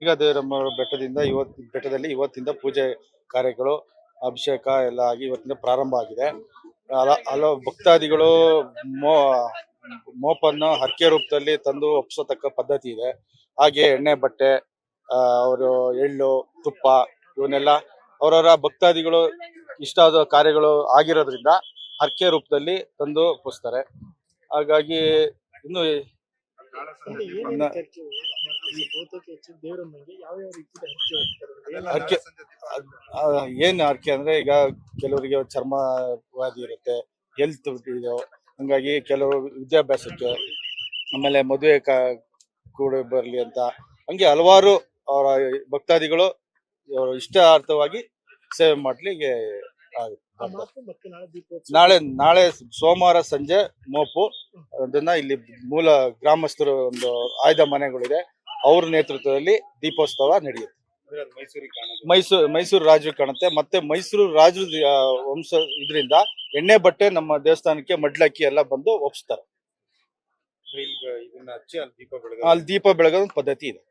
ಈಗ ದೇವರಮ್ಮ ಬೆಟ್ಟದಲ್ಲಿ ಇವತ್ತಿಂದ ಪೂಜೆ ಕಾರ್ಯಗಳು, ಅಭಿಷೇಕ ಎಲ್ಲ ಆಗಿ ಇವತ್ತಿಂದ ಪ್ರಾರಂಭ ಆಗಿದೆ. ಹಲವು ಭಕ್ತಾದಿಗಳು ಮೋ ಮೋಪನ್ನು ಹರಕೆ ರೂಪದಲ್ಲಿ ತಂದು ಒಪ್ಪಿಸತಕ್ಕ ಪದ್ಧತಿ ಇದೆ. ಹಾಗೆ ಎಣ್ಣೆ ಬಟ್ಟೆ, ಅವರು ಎಳ್ಳು, ತುಪ್ಪ ಇವನ್ನೆಲ್ಲ ಅವರವರ ಭಕ್ತಾದಿಗಳು ಇಷ್ಟ ಆದ ಕಾರ್ಯಗಳು ಆಗಿರೋದ್ರಿಂದ ಹರಕೆ ರೂಪದಲ್ಲಿ ತಂದು ಒಪ್ಪಿಸ್ತಾರೆ. ಹಾಗಾಗಿ ಇನ್ನು ಹರಕೆ ಏನ್ ಹರಕೆ ಅಂದ್ರೆ, ಈಗ ಕೆಲವರಿಗೆ ಚರ್ಮ ವ್ಯಾಧಿ ಇರುತ್ತೆ, ಹೆಲ್ತ್ ಇದು, ಹಂಗಾಗಿ ಕೆಲವರು ವಿದ್ಯಾಭ್ಯಾಸಕ್ಕೆ, ಆಮೇಲೆ ಮದುವೆ ಕೂಡ ಬರ್ಲಿ ಅಂತ, ಹಂಗೆ ಹಲವಾರು ಅವರ ಭಕ್ತಾದಿಗಳು ಇಷ್ಟಾರ್ಥವಾಗಿ ಸೇವೆ ಮಾಡ್ಲಿಕ್ಕೆ ನಾಳೆ ಸೋಮವಾರ ಸಂಜೆ ಮೋಪು ಅದನ್ನ ಇಲ್ಲಿ ಮೂಲ ಗ್ರಾಮಸ್ಥರು ಒಂದು ಆಯ್ದ ಮನೆಗಳಿದೆ, ಅವ್ರ ನೇತೃತ್ವದಲ್ಲಿ ದೀಪೋತ್ಸವ ನಡೆಯುತ್ತೆ. ಮೈಸೂರು ರಾಜರು ಕಾಣುತ್ತೆ. ಮತ್ತೆ ಮೈಸೂರು ರಾಜರು ವಂಶ ಇದರಿಂದ ಎಣ್ಣೆ ಬಟ್ಟೆ ನಮ್ಮ ದೇವಸ್ಥಾನಕ್ಕೆ ಮಡ್ಲಕ್ಕಿ ಎಲ್ಲ ಬಂದು ಒಪ್ಪಿಸ್ತಾರೆ. ಅಲ್ಲಿ ದೀಪ ಬೆಳಗೋದು ಪದ್ಧತಿ ಇದೆ.